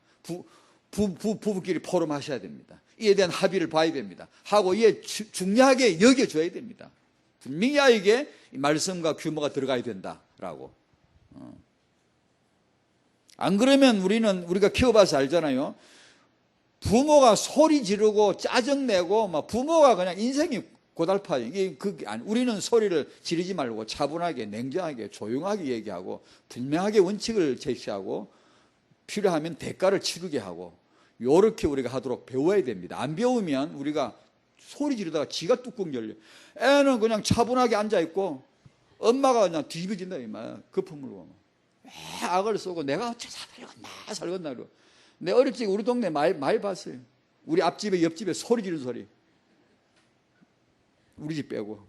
부부끼리 포럼하셔야 됩니다. 이에 대한 합의를 봐야 됩니다. 하고 이에 중요하게 여겨줘야 됩니다. 분명히 아이에게 말씀과 규모가 들어가야 된다라고. 안 그러면 우리가 키워봐서 알잖아요. 부모가 소리 지르고 짜증내고 막 부모가 그냥 인생이 고달파요. 우리는 소리를 지르지 말고 차분하게, 냉정하게, 조용하게 얘기하고 분명하게 원칙을 제시하고 필요하면 대가를 치르게 하고 요렇게 우리가 하도록 배워야 됩니다. 안 배우면 우리가 소리 지르다가 지가 뚜껑 열려. 애는 그냥 차분하게 앉아있고 엄마가 그냥 뒤집어진다. 급한 물고 악을 쏘고 내가 어째 살겠나. 내 어릴 적에 우리 동네 많이 봤어요. 우리 앞집에 옆집에 소리 지르는 소리. 우리 집 빼고.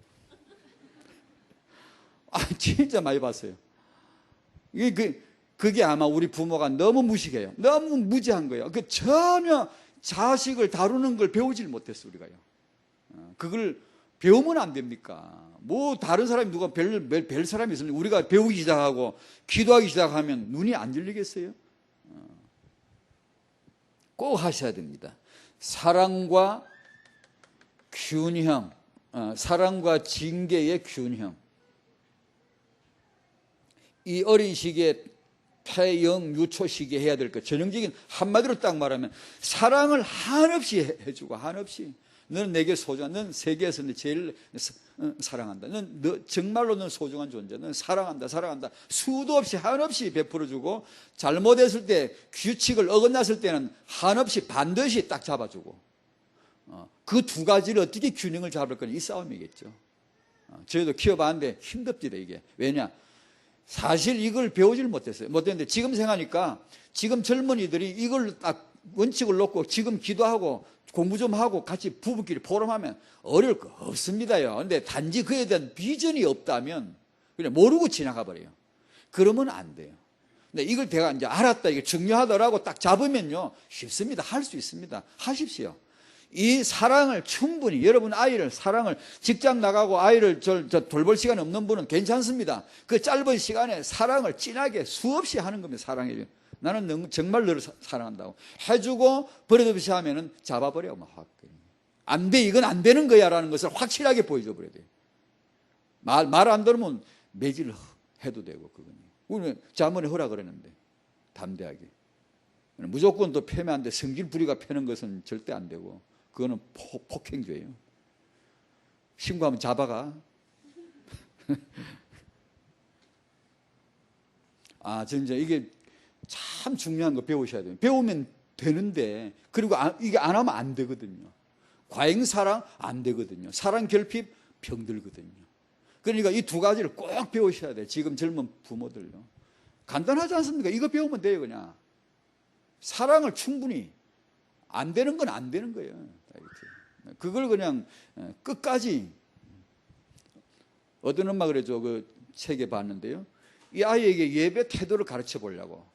진짜 많이 봤어요. 그게 아마 우리 부모가 너무 무식해요. 너무 무지한 거예요. 전혀 자식을 다루는 걸 배우질 못했어, 우리가요. 그걸 배우면 안 됩니까? 다른 사람이 누가 별 사람이 있으면 우리가 배우기 시작하고 기도하기 시작하면 눈이 안 열리겠어요? 꼭 하셔야 됩니다. 사랑과 균형, 사랑과 징계의 균형. 이 어린 시기에 폐영 유초 시기에 해야 될 것, 전형적인 한마디로 딱 말하면 사랑을 한없이 해주고 한없이 너는 내게 소중한, 넌 세계에서 제일 사랑한다. 정말로 넌 소중한 존재. 넌 사랑한다. 수도 없이 한없이 베풀어주고 잘못했을 때 규칙을 어긋났을 때는 한없이 반드시 딱 잡아주고 그 두 가지를 어떻게 균형을 잡을 거냐 이 싸움이겠죠. 저희도 키워봤는데 힘듭니다 이게. 왜냐? 사실 이걸 배우질 못했어요. 못했는데 지금 생각하니까 지금 젊은이들이 이걸 딱 원칙을 놓고 지금 기도하고 공부 좀 하고 같이 부부끼리 포럼하면 어려울 거 없습니다요. 근데 단지 그에 대한 비전이 없다면 그냥 모르고 지나가 버려요. 그러면 안 돼요. 근데 이걸 내가 이제 알았다, 이게 중요하더라고 딱 잡으면요, 쉽습니다. 할 수 있습니다. 하십시오. 이 사랑을 충분히, 여러분 아이를 사랑을, 직장 나가고 아이를 돌볼 시간이 없는 분은 괜찮습니다. 그 짧은 시간에 사랑을 진하게 수없이 하는 겁니다. 사랑해요. 나는 정말 너를 사랑한다고 해주고 버릇없이 하면은 잡아버려. 안 돼, 이건 안 되는 거야 라는 것을 확실하게 보여줘 버려야 돼요. 말 안 들으면 매질 해도 되고. 그건 우리는 자문에 허락을 했는데 담대하게 무조건 또 펴면 안 돼. 성질 부리가 펴는 것은 절대 안 되고, 그거는 폭행죄예요. 신고하면 잡아가. 진짜 이게 참 중요한 거 배우셔야 돼요. 배우면 되는데, 그리고 이게 안 하면 안 되거든요. 과잉 사랑 안 되거든요. 사랑 결핍 병들거든요. 그러니까 이 두 가지를 꼭 배우셔야 돼요. 지금 젊은 부모들요. 간단하지 않습니까? 이거 배우면 돼요. 그냥 사랑을 충분히, 안 되는 건 안 되는 거예요. 그걸 그냥 끝까지. 어떤 엄마 그랬죠. 그 책에 봤는데요, 이 아이에게 예배 태도를 가르쳐 보려고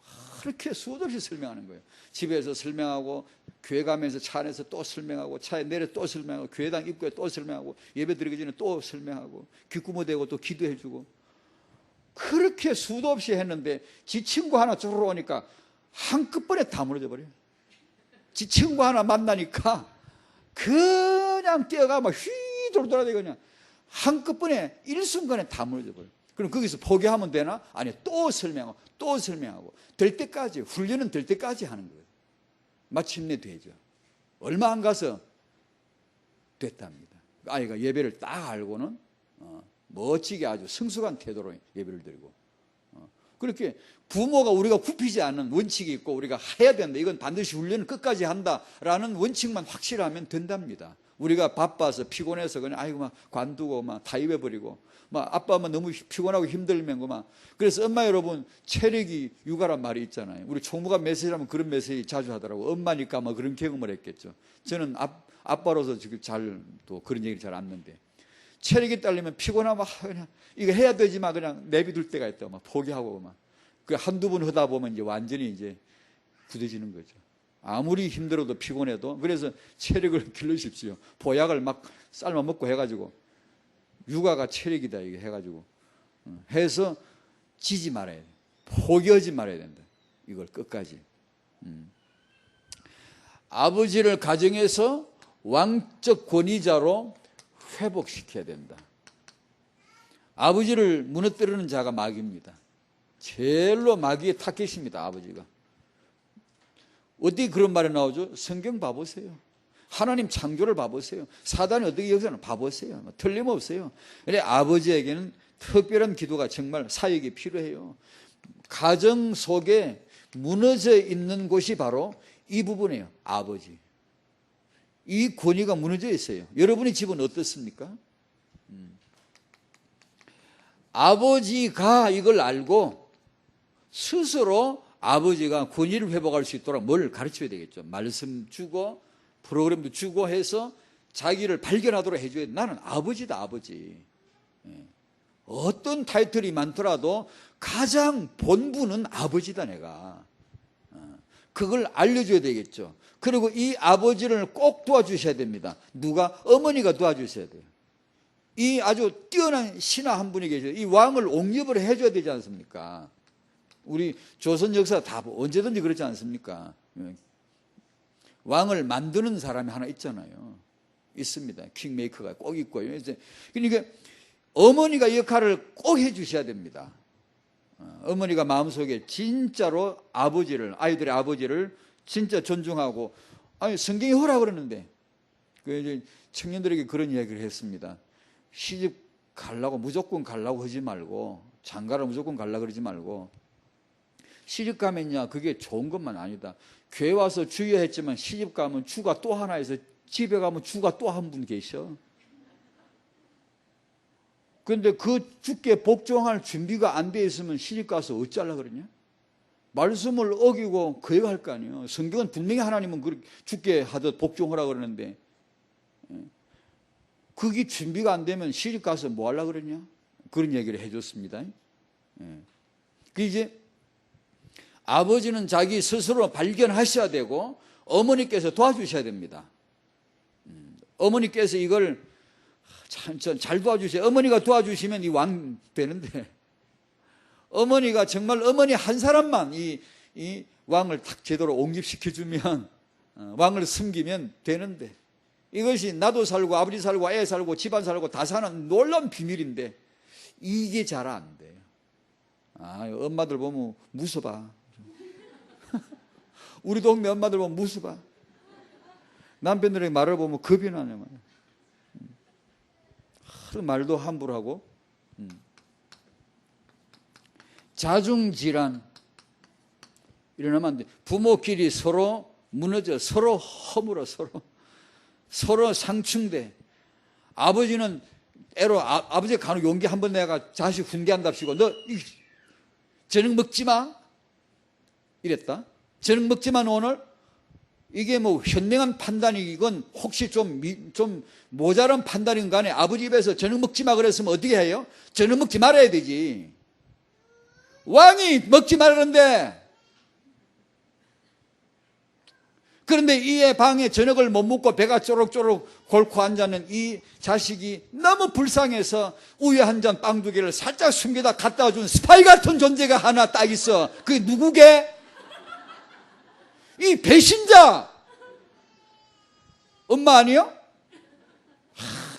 그렇게 수도 없이 설명하는 거예요. 집에서 설명하고, 교회 가면서 차 안에서 또 설명하고, 차에 내려 또 설명하고, 교회당 입구에 또 설명하고, 예배 드리기 전에 또 설명하고, 귓구멍 대고 또 기도해주고, 그렇게 수도 없이 했는데 지 친구 하나 쪼르르 오니까 한꺼번에 다 무너져 버려요. 지 친구 하나 만나니까 그냥 뛰어가 막 휘도록 돌아다니고 그냥 한꺼번에 일순간에 다 무너져 버려요. 그럼 거기서 포기하면 되나? 아니, 또 설명하고 또 설명하고 될 때까지, 훈련은 될 때까지 하는 거예요. 마침내 되죠. 얼마 안 가서 됐답니다. 아이가 예배를 딱 알고는 멋지게 아주 성숙한 태도로 예배를 드리고, 그렇게 부모가 우리가 굽히지 않는 원칙이 있고 우리가 해야 된다, 이건 반드시 훈련을 끝까지 한다라는 원칙만 확실하면 된답니다. 우리가 바빠서 피곤해서 그냥 아이고 막 관두고 막 타입해버리고, 막 아빠 엄마 너무 피곤하고 힘들면 그만. 그래서 엄마 여러분, 체력이 육아란 말이 있잖아요. 우리 총무관 메시지라면 그런 메시지 자주 하더라고. 엄마니까 막 그런 경험을 했겠죠. 저는 아빠로서 지금 잘 또 그런 얘기를 잘 안 하는데, 체력이 딸리면 피곤하면 그냥 이거 해야 되지만 그냥 내비둘 때가 있다. 막 포기하고 막. 그 한두 번 하다 보면 이제 완전히 이제 굳어지는 거죠. 아무리 힘들어도 피곤해도. 그래서 체력을 길러십시오. 보약을 막 삶아 먹고 해가지고, 육아가 체력이다 이게 해가지고 해서 지지 말아야 돼. 포기하지 말아야 된다. 이걸 끝까지. 아버지를 가정에서 왕적 권위자로 회복시켜야 된다. 아버지를 무너뜨리는 자가 마귀입니다. 제일로 마귀의 타겟입니다. 아버지가. 어디 그런 말이 나오죠? 성경 봐보세요. 하나님 창조를 봐보세요. 사단이 어떻게 역사하는 봐보세요. 틀림없어요. 그래, 아버지에게는 특별한 기도가 정말 사역이 필요해요. 가정 속에 무너져 있는 곳이 바로 이 부분이에요. 아버지. 이 권위가 무너져 있어요. 여러분의 집은 어떻습니까? 아버지가 이걸 알고 스스로 아버지가 권위를 회복할 수 있도록 뭘 가르쳐야 되겠죠. 말씀 주고 프로그램도 주고 해서 자기를 발견하도록 해줘야 돼. 나는 아버지다, 아버지. 어떤 타이틀이 많더라도 가장 본분은 아버지다, 내가. 그걸 알려줘야 되겠죠. 그리고 이 아버지를 꼭 도와주셔야 됩니다. 누가? 어머니가 도와주셔야 돼요. 이 아주 뛰어난 신하 한 분이 계셔요. 이 왕을 옹립을 해줘야 되지 않습니까? 우리 조선 역사 다 언제든지 그렇지 않습니까? 왕을 만드는 사람이 하나 있잖아요. 있습니다. 킹메이커가 꼭 있고요. 그러니까 어머니가 이 역할을 꼭 해주셔야 됩니다. 어머니가 마음속에 진짜로 아버지를, 아이들의 아버지를 진짜 존중하고, 아니 성경이 허라 그러는데, 그 청년들에게 그런 이야기를 했습니다. 시집 가려고 무조건 가려고 하지 말고, 장가를 무조건 가려고 그러지 말고, 시집 가면야 그게 좋은 것만 아니다. 교회 와서 주여 했지만 시집 가면 주가 또 하나 있어. 집에 가면 주가 또 한 분 계셔. 그런데 그 주께 복종할 준비가 안 돼 있으면 시집 가서 어쩌려고 그러냐? 말씀을 어기고 거역할 거 아니에요. 성경은 분명히 하나님은 그렇게 죽게 하듯 복종하라 그러는데, 그게 준비가 안 되면 시집 가서 뭐 하려고 그러냐? 그런 얘기를 해줬습니다. 그 이제 아버지는 자기 스스로 발견하셔야 되고 어머니께서 도와주셔야 됩니다. 어머니께서 이걸 잘 도와주세요. 어머니가 도와주시면 이 왕 되는데, 어머니가 정말 어머니 한 사람만 이 왕을 딱 제대로 옹립시켜주면, 왕을 섬기면 되는데, 이것이 나도 살고 아버지 살고 애 살고 집안 살고 다 사는 놀라운 비밀인데 이게 잘 안 돼요. 엄마들 보면 무서워. 우리 동네 엄마들 보면 무서워. 남편들에게 말을 보면 겁이 나냐 말이야. 말도 함부로 하고. 자중질환 일어나면 안 돼. 부모끼리 서로 무너져, 서로 허물어, 서로 상충돼. 아버지는 애로 아버지 간혹 용기 한번 내가 자식 훈계한답시고, 너 저녁 먹지 마 이랬다. 저녁 먹지 마 오늘. 이게 뭐 현명한 판단이건 혹시 좀 모자란 판단인 간에 아버지 입에서 저녁 먹지 마 그랬으면 어떻게 해요? 저녁 먹지 말아야 되지. 왕이 먹지 말았는데, 그런데 이의 방에 저녁을 못 먹고 배가 쪼록쪼록 골고 앉아있는 이 자식이 너무 불쌍해서 우유 한 잔 빵 두 개를 살짝 숨겨다 갖다 준 스파이 같은 존재가 하나 딱 있어. 그게 누구게? 이 배신자 엄마 아니요?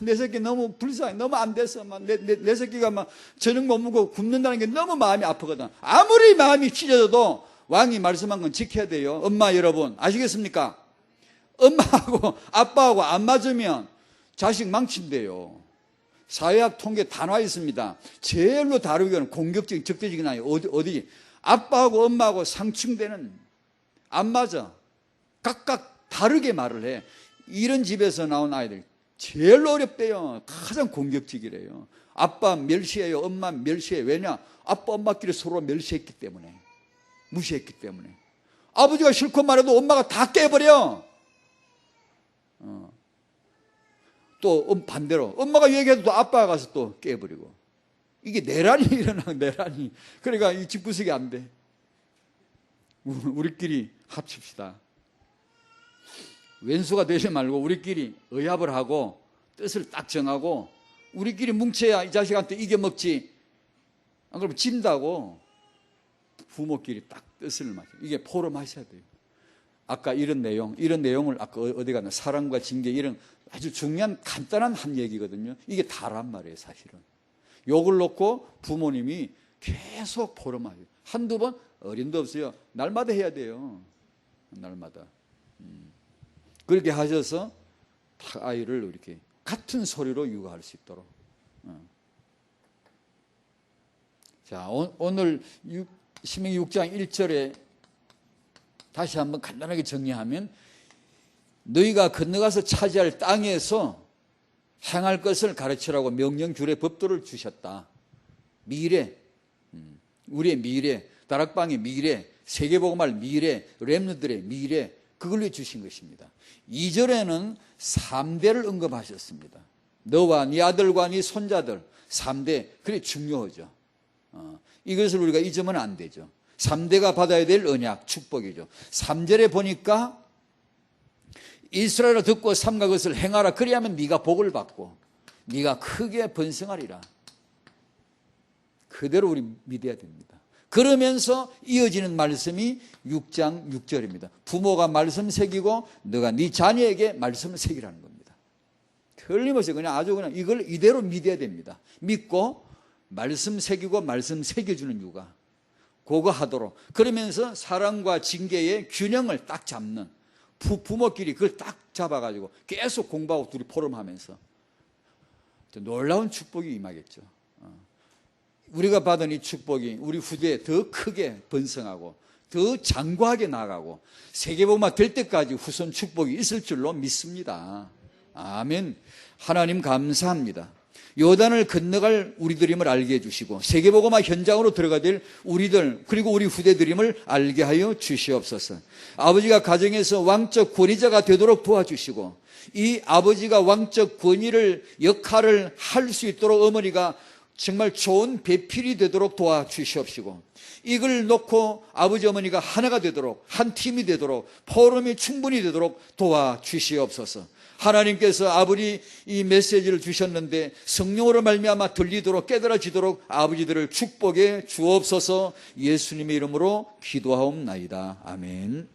내 새끼 너무 불쌍해. 너무 안 돼서 내 새끼가 막 저녁 못 먹고 굶는다는 게 너무 마음이 아프거든. 아무리 마음이 찢어져도 왕이 말씀한 건 지켜야 돼요. 엄마 여러분 아시겠습니까? 엄마하고 아빠하고 안 맞으면 자식 망친대요. 사회학 통계 다 나와 있습니다. 제일로 다루기는 공격적인 적대적인 아이 어디 아빠하고 엄마하고 상충되는, 안 맞아. 각각 다르게 말을 해. 이런 집에서 나온 아이들 제일 어렵대요. 가장 공격적이래요. 아빠 멸시해요. 엄마 멸시해. 왜냐? 아빠 엄마끼리 서로 멸시했기 때문에, 무시했기 때문에. 아버지가 싫고 말해도 엄마가 다 깨버려. 또 반대로 엄마가 얘기해도 또 아빠가 가서 또 깨버리고. 이게 내란이 일어나. 내란이. 그러니까 이 집 구석이 안 돼. 우리끼리 합칩시다. 왼수가 되지 말고 우리끼리 의합을 하고 뜻을 딱 정하고 우리끼리 뭉쳐야 이 자식한테 이겨먹지. 안 그러면 진다고. 부모끼리 딱 뜻을 맞춰. 이게 포럼하셔야 돼요. 아까 이런 내용을 아까 어디 갔나, 사랑과 징계, 이런 아주 중요한 간단한 한 얘기거든요. 이게 다란 말이에요, 사실은. 욕을 놓고 부모님이 계속 포럼하죠. 한두 번 어림도 없어요. 날마다 해야 돼요. 날마다. 그렇게 하셔서 아이를 이렇게 같은 소리로 육아할 수 있도록. 자, 오늘 신명기 6장 1절에 다시 한번 간단하게 정리하면, 너희가 건너가서 차지할 땅에서 행할 것을 가르치라고 명령규례 법도를 주셨다. 미래, 우리의 미래, 다락방의 미래, 세계복음할 미래, 렘넌트들의 미래, 그걸로 주신 것입니다. 2절에는 3대를 언급하셨습니다. 너와 네 아들과 네 손자들, 3대, 그게 중요하죠. 이것을 우리가 잊으면 안 되죠. 3대가 받아야 될 언약, 축복이죠. 3절에 보니까 이스라엘을 듣고 삼가 그것을 행하라. 그리하면 네가 복을 받고 네가 크게 번성하리라. 그대로 우리 믿어야 됩니다. 그러면서 이어지는 말씀이 6장 6절입니다. 부모가 말씀 새기고 너가 네 자녀에게 말씀을 새기라는 겁니다. 틀림없이 그냥 아주 그냥 이걸 이대로 믿어야 됩니다. 믿고 말씀 새기고 말씀 새겨주는 육아, 그거 하도록. 그러면서 사랑과 징계의 균형을 딱 잡는, 부모끼리 그걸 딱 잡아가지고 계속 공부하고 둘이 포럼하면서 놀라운 축복이 임하겠죠. 우리가 받은 이 축복이 우리 후대에 더 크게 번성하고 더 장구하게 나가고 세계복음화 될 때까지 후손 축복이 있을 줄로 믿습니다. 아멘. 하나님 감사합니다. 요단을 건너갈 우리들임을 알게 해주시고 세계복음화 현장으로 들어가야 될 우리들 그리고 우리 후대들임을 알게 하여 주시옵소서. 아버지가 가정에서 왕적 권위자가 되도록 도와주시고 이 아버지가 왕적 권위를 역할을 할 수 있도록 어머니가 정말 좋은 배필이 되도록 도와주시옵시고 이걸 놓고 아버지 어머니가 하나가 되도록 한 팀이 되도록 포럼이 충분히 되도록 도와주시옵소서. 하나님께서 아버지 이 메시지를 주셨는데 성령으로 말미암아 들리도록 깨달아지도록 아버지들을 축복해 주옵소서. 예수님의 이름으로 기도하옵나이다. 아멘.